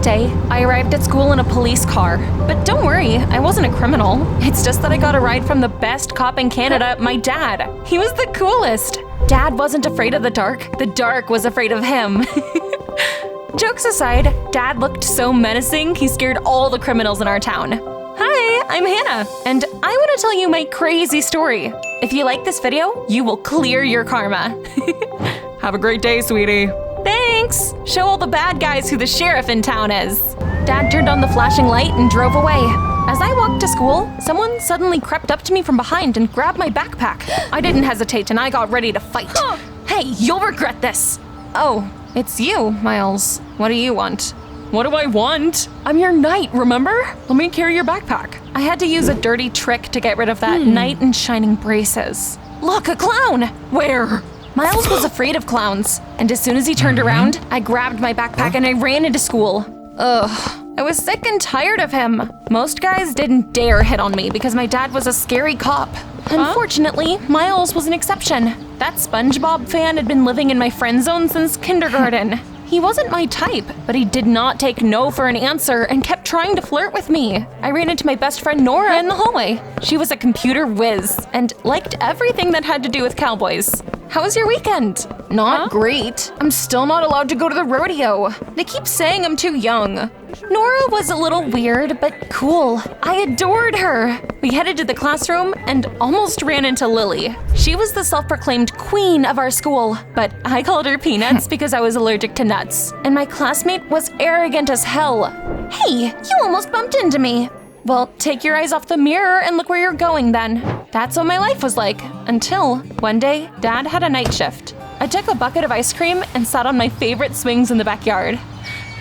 day, I arrived at school in a police car. But don't worry, I wasn't a criminal. It's just that I got a ride from the best cop in Canada, my dad. He was the coolest. Dad wasn't afraid of the dark was afraid of him. Jokes aside, Dad looked so menacing, he scared all the criminals in our town. Hi, I'm Hannah, and I want to tell you my crazy story. If you like this video, you will clear your karma. Have a great day, sweetie. Thanks! Show all the bad guys who the sheriff in town is. Dad turned on the flashing light and drove away. As I walked to school, someone suddenly crept up to me from behind and grabbed my backpack. I didn't hesitate and I got ready to fight. Hey, you'll regret this! Oh, it's you, Miles. What do you want? What do I want? I'm your knight, remember? Let me carry your backpack. I had to use a dirty trick to get rid of that knight in shining braces. Look, a clown! Where? Miles was afraid of clowns, and as soon as he turned around, I grabbed my backpack and I ran into school. Ugh, I was sick and tired of him. Most guys didn't dare hit on me because my dad was a scary cop. Unfortunately, Miles was an exception. That SpongeBob fan had been living in my friend zone since kindergarten. He wasn't my type, but he did not take no for an answer and kept trying to flirt with me. I ran into my best friend Nora in the hallway. She was a computer whiz and liked everything that had to do with cowboys. How was your weekend? Not great. I'm still not allowed to go to the rodeo. They keep saying I'm too young. Nora was a little weird, but cool. I adored her. We headed to the classroom and almost ran into Lily. She was the self-proclaimed queen of our school, but I called her Peanuts because I was allergic to nuts. And my classmate was arrogant as hell. Hey, you almost bumped into me. Well, take your eyes off the mirror and look where you're going then. That's what my life was like, until one day, Dad had a night shift. I took a bucket of ice cream and sat on my favorite swings in the backyard.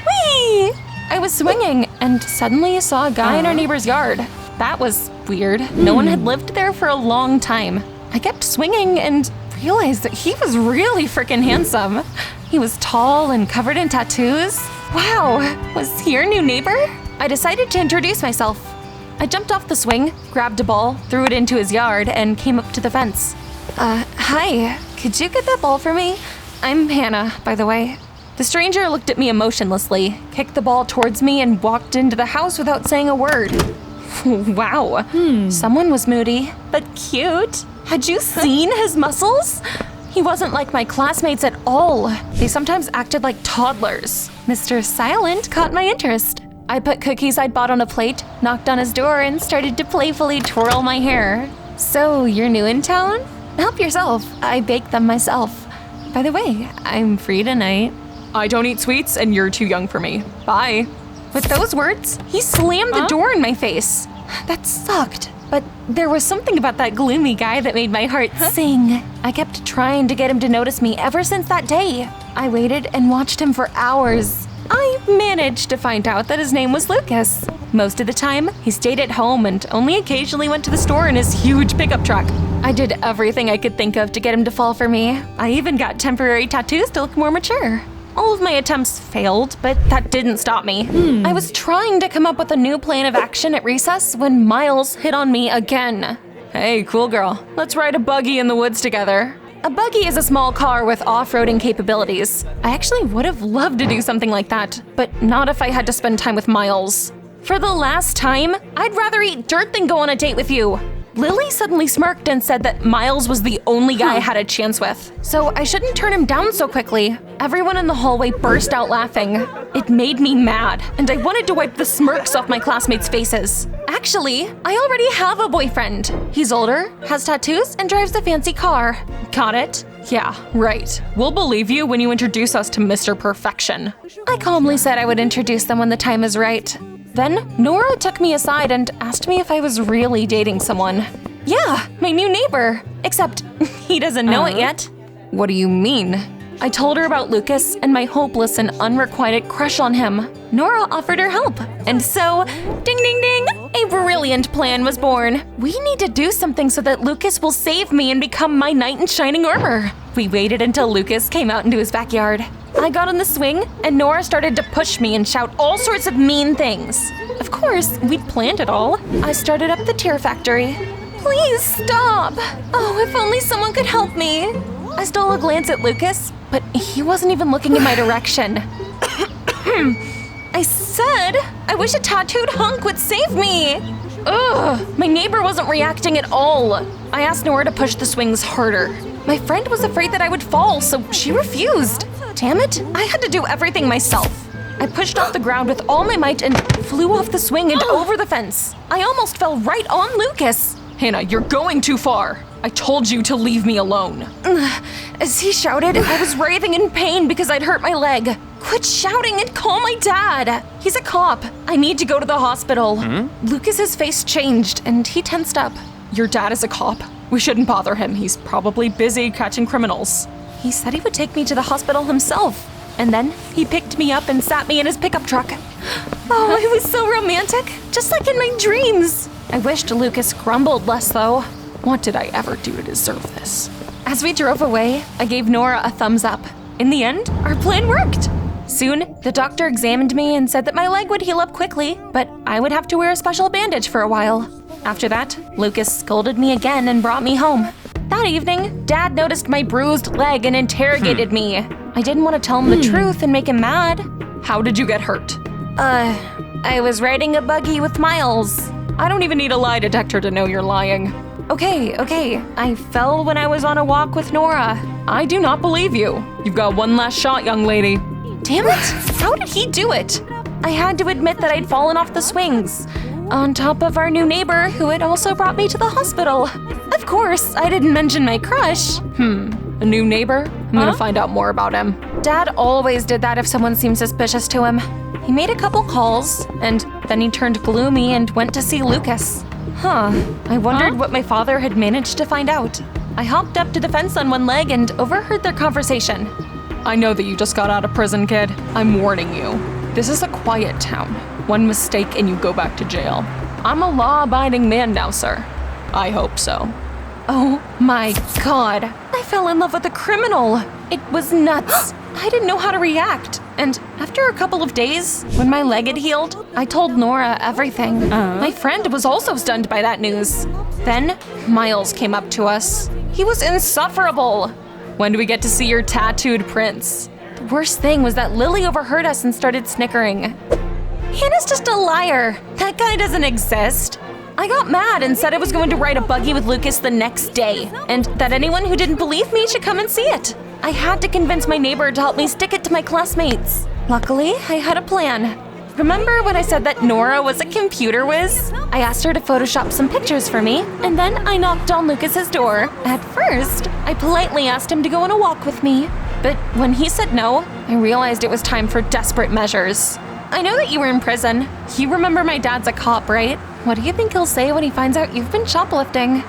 Whee! I was swinging and suddenly saw a guy in our neighbor's yard. That was weird. No one had lived there for a long time. I kept swinging and realized that he was really freaking handsome. He was tall and covered in tattoos. Wow, was he your new neighbor? I decided to introduce myself. I jumped off the swing, grabbed a ball, threw it into his yard, and came up to the fence. Hi, could you get that ball for me? I'm Hannah, by the way. The stranger looked at me emotionlessly, kicked the ball towards me, and walked into the house without saying a word. Wow, someone was moody, but cute. Had you seen his muscles? He wasn't like my classmates at all. They sometimes acted like toddlers. Mr. Silent caught my interest. I put cookies I'd bought on a plate, knocked on his door, and started to playfully twirl my hair. So, you're new in town? Help yourself. I baked them myself. By the way, I'm free tonight. I don't eat sweets, and you're too young for me. Bye. With those words, he slammed the door in my face. That sucked. But there was something about that gloomy guy that made my heart sing. I kept trying to get him to notice me ever since that day. I waited and watched him for hours. I managed to find out that his name was Lucas. Most of the time, he stayed at home and only occasionally went to the store in his huge pickup truck. I did everything I could think of to get him to fall for me. I even got temporary tattoos to look more mature. All of my attempts failed, but that didn't stop me. I was trying to come up with a new plan of action at recess when Miles hit on me again. Hey, cool girl, let's ride a buggy in the woods together. A buggy is a small car with off-roading capabilities. I actually would have loved to do something like that, but not if I had to spend time with Miles. For the last time, I'd rather eat dirt than go on a date with you. Lily suddenly smirked and said that Miles was the only guy I had a chance with, so I shouldn't turn him down so quickly. Everyone in the hallway burst out laughing. It made me mad, and I wanted to wipe the smirks off my classmates' faces. Actually, I already have a boyfriend. He's older, has tattoos, and drives a fancy car. Got it? Yeah, right. We'll believe you when you introduce us to Mr. Perfection. I calmly said I would introduce them when the time is right. Then, Nora took me aside and asked me if I was really dating someone. Yeah, my new neighbor. Except, he doesn't know it yet. What do you mean? I told her about Lucas and my hopeless and unrequited crush on him. Nora offered her help. And so, ding ding ding, a brilliant plan was born. We need to do something so that Lucas will save me and become my knight in shining armor. We waited until Lucas came out into his backyard. I got on the swing, and Nora started to push me and shout all sorts of mean things. Of course, we'd planned it all. I started up the tear factory. Please stop! Oh, if only someone could help me. I stole a glance at Lucas, but he wasn't even looking in my direction. I said, I wish a tattooed hunk would save me. Ugh, my neighbor wasn't reacting at all. I asked Nora to push the swings harder. My friend was afraid that I would fall, so she refused. Damn it, I had to do everything myself. I pushed off the ground with all my might and flew off the swing and over the fence. I almost fell right on Lucas. Hannah, you're going too far. I told you to leave me alone. As he shouted, I was writhing in pain because I'd hurt my leg. Quit shouting and call my dad. He's a cop. I need to go to the hospital. Lucas's face changed and he tensed up. Your dad is a cop. We shouldn't bother him. He's probably busy catching criminals. He said he would take me to the hospital himself. And then he picked me up and sat me in his pickup truck. Oh, it was so romantic, just like in my dreams. I wished Lucas grumbled less though. What did I ever do to deserve this? As we drove away, I gave Nora a thumbs up. In the end, our plan worked. Soon, the doctor examined me and said that my leg would heal up quickly, but I would have to wear a special bandage for a while. After that, Lucas scolded me again and brought me home. That evening, Dad noticed my bruised leg and interrogated me. I didn't want to tell him the truth and make him mad. How did you get hurt? I was riding a buggy with Miles. I don't even need a lie detector to know you're lying. Okay. I fell when I was on a walk with Nora. I do not believe you. You've got one last shot, young lady. Damn it! How did he do it? I had to admit that I'd fallen off the swings, on top of our new neighbor who had also brought me to the hospital. Of course, I didn't mention my crush. A new neighbor? I'm gonna find out more about him. Dad always did that if someone seemed suspicious to him. He made a couple calls, and then he turned gloomy and went to see Lucas. I wondered what my father had managed to find out. I hopped up to the fence on one leg and overheard their conversation. I know that you just got out of prison, kid. I'm warning you. This is a quiet town. One mistake and you go back to jail. I'm a law-abiding man now, sir. I hope so. Oh my God, I fell in love with a criminal. It was nuts. I didn't know how to react. And after a couple of days, when my leg had healed, I told Nora everything. My friend was also stunned by that news. Then Miles came up to us. He was insufferable. When do we get to see your tattooed prince? The worst thing was that Lily overheard us and started snickering. Hannah's just a liar. That guy doesn't exist. I got mad and said I was going to ride a buggy with Lucas the next day, and that anyone who didn't believe me should come and see it. I had to convince my neighbor to help me stick it to my classmates. Luckily, I had a plan. Remember when I said that Nora was a computer whiz? I asked her to Photoshop some pictures for me, and then I knocked on Lucas's door. At first, I politely asked him to go on a walk with me, but when he said no, I realized it was time for desperate measures. I know that you were in prison. You remember my dad's a cop, right? What do you think he'll say when he finds out you've been shoplifting?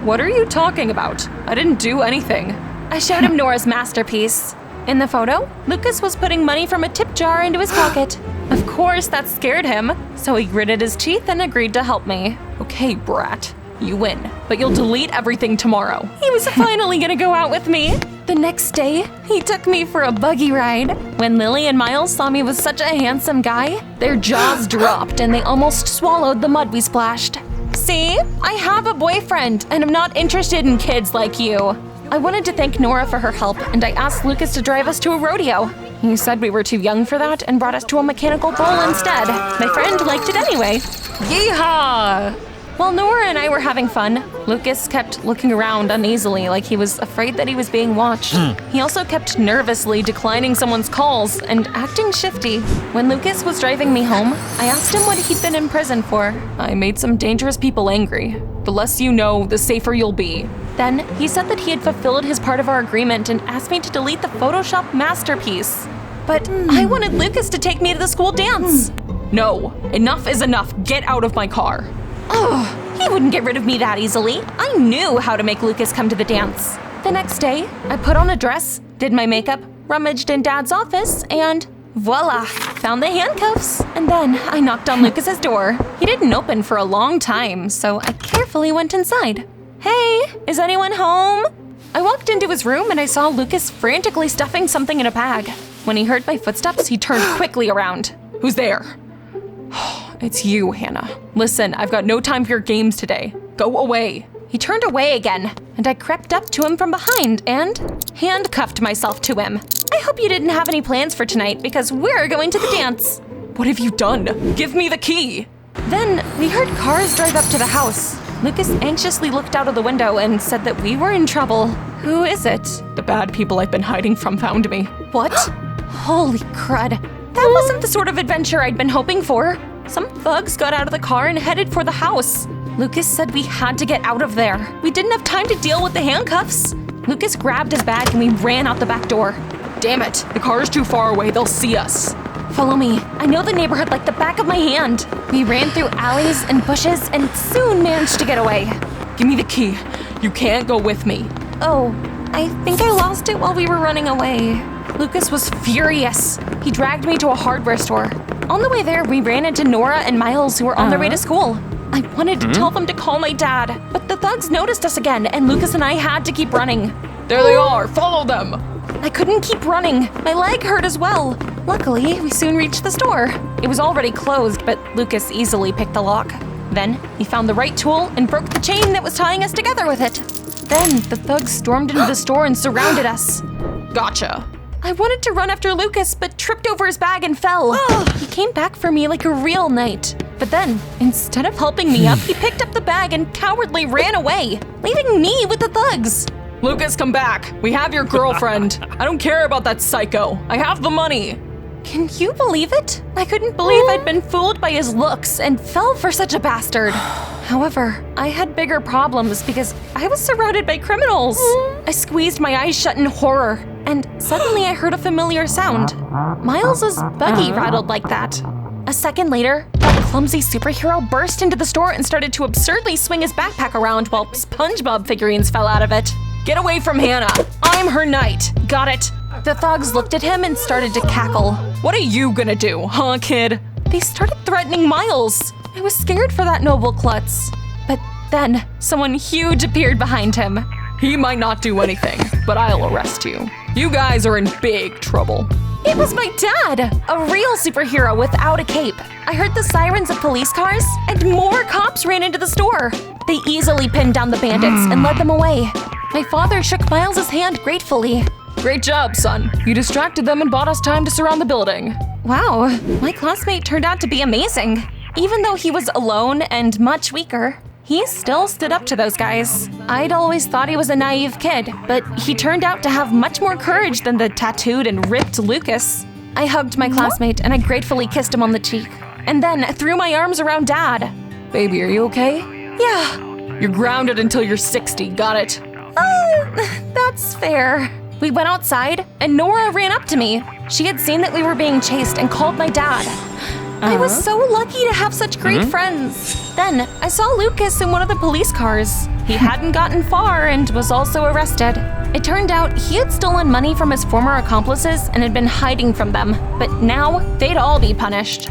What are you talking about? I didn't do anything. I showed him Nora's masterpiece. In the photo, Lucas was putting money from a tip jar into his pocket. Of course, that scared him, so he gritted his teeth and agreed to help me. Okay, brat, you win, but you'll delete everything tomorrow. He was finally gonna go out with me. The next day, he took me for a buggy ride. When Lily and Miles saw me with such a handsome guy, their jaws dropped and they almost swallowed the mud we splashed. See? I have a boyfriend, and I'm not interested in kids like you. I wanted to thank Nora for her help, and I asked Lucas to drive us to a rodeo. He said we were too young for that and brought us to a mechanical bull instead. My friend liked it anyway. Yeehaw! While Nora and I were having fun, Lucas kept looking around uneasily like he was afraid that he was being watched. He also kept nervously declining someone's calls and acting shifty. When Lucas was driving me home, I asked him what he'd been in prison for. I made some dangerous people angry. The less you know, the safer you'll be. Then he said that he had fulfilled his part of our agreement and asked me to delete the Photoshop masterpiece. But I wanted Lucas to take me to the school dance. No, enough is enough. Get out of my car. Oh, he wouldn't get rid of me that easily. I knew how to make Lucas come to the dance. The next day, I put on a dress, did my makeup, rummaged in Dad's office, and voila, found the handcuffs. And then I knocked on Lucas's door. He didn't open for a long time, so I carefully went inside. Hey, is anyone home? I walked into his room and I saw Lucas frantically stuffing something in a bag. When he heard my footsteps, he turned quickly around. Who's there? It's you, Hannah. Listen, I've got no time for your games today. Go away. He turned away again, and I crept up to him from behind and handcuffed myself to him. I hope you didn't have any plans for tonight because we're going to the dance. What have you done? Give me the key! Then we heard cars drive up to the house. Lucas anxiously looked out of the window and said that we were in trouble. Who is it? The bad people I've been hiding from found me. What? Holy crud. That wasn't the sort of adventure I'd been hoping for. Some thugs got out of the car and headed for the house. Lucas said we had to get out of there. We didn't have time to deal with the handcuffs. Lucas grabbed his bag and we ran out the back door. Damn it, the car's too far away, they'll see us. Follow me. I know the neighborhood like the back of my hand. We ran through alleys and bushes and soon managed to get away. Give me the key. You can't go with me. Oh, I think I lost it while we were running away. Lucas was furious. He dragged me to a hardware store. On the way there, we ran into Nora and Miles, who were on their way to school. I wanted to tell them to call my dad, but the thugs noticed us again, and Lucas and I had to keep running. There they are, follow them! I couldn't keep running. My leg hurt as well. Luckily, we soon reached the store. It was already closed, but Lucas easily picked the lock. Then, he found the right tool and broke the chain that was tying us together with it. Then, the thugs stormed into the store and surrounded us. Gotcha. I wanted to run after Lucas, but tripped over his bag and fell. He came back for me like a real knight. But then, instead of helping me up, he picked up the bag and cowardly ran away, leaving me with the thugs. Lucas, come back. We have your girlfriend. I don't care about that psycho. I have the money. Can you believe it? I couldn't believe I'd been fooled by his looks and fell for such a bastard. However, I had bigger problems because I was surrounded by criminals. I squeezed my eyes shut in horror, and suddenly I heard a familiar sound. Miles's buggy rattled like that. A second later, that clumsy superhero burst into the store and started to absurdly swing his backpack around while SpongeBob figurines fell out of it. Get away from Hannah. I'm her knight. Got it? The thugs looked at him and started to cackle. What are you gonna do, huh, kid? They started threatening Miles. I was scared for that noble klutz. But then, someone huge appeared behind him. He might not do anything, but I'll arrest you. You guys are in big trouble. It was my dad, a real superhero without a cape. I heard the sirens of police cars, and more cops ran into the store. They easily pinned down the bandits and led them away. My father shook Miles's hand gratefully. Great job, son. You distracted them and bought us time to surround the building. Wow, my classmate turned out to be amazing. Even though he was alone and much weaker, he still stood up to those guys. I'd always thought he was a naive kid, but he turned out to have much more courage than the tattooed and ripped Lucas. I hugged my classmate and I gratefully kissed him on the cheek, and then threw my arms around Dad. Baby, are you okay? Yeah. You're grounded until you're 60, got it? That's fair. We went outside, and Nora ran up to me. She had seen that we were being chased and called my dad. I was so lucky to have such great friends. Then I saw Lucas in one of the police cars. He hadn't gotten far and was also arrested. It turned out he had stolen money from his former accomplices and had been hiding from them, but now they'd all be punished.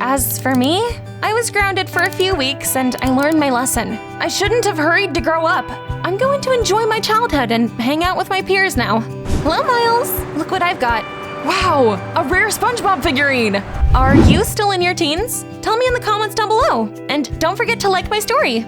As for me, I was grounded for a few weeks and I learned my lesson. I shouldn't have hurried to grow up. I'm going to enjoy my childhood and hang out with my peers now. Hello, Miles. Look what I've got. Wow, a rare SpongeBob figurine. Are you still in your teens? Tell me in the comments down below. And don't forget to like my story.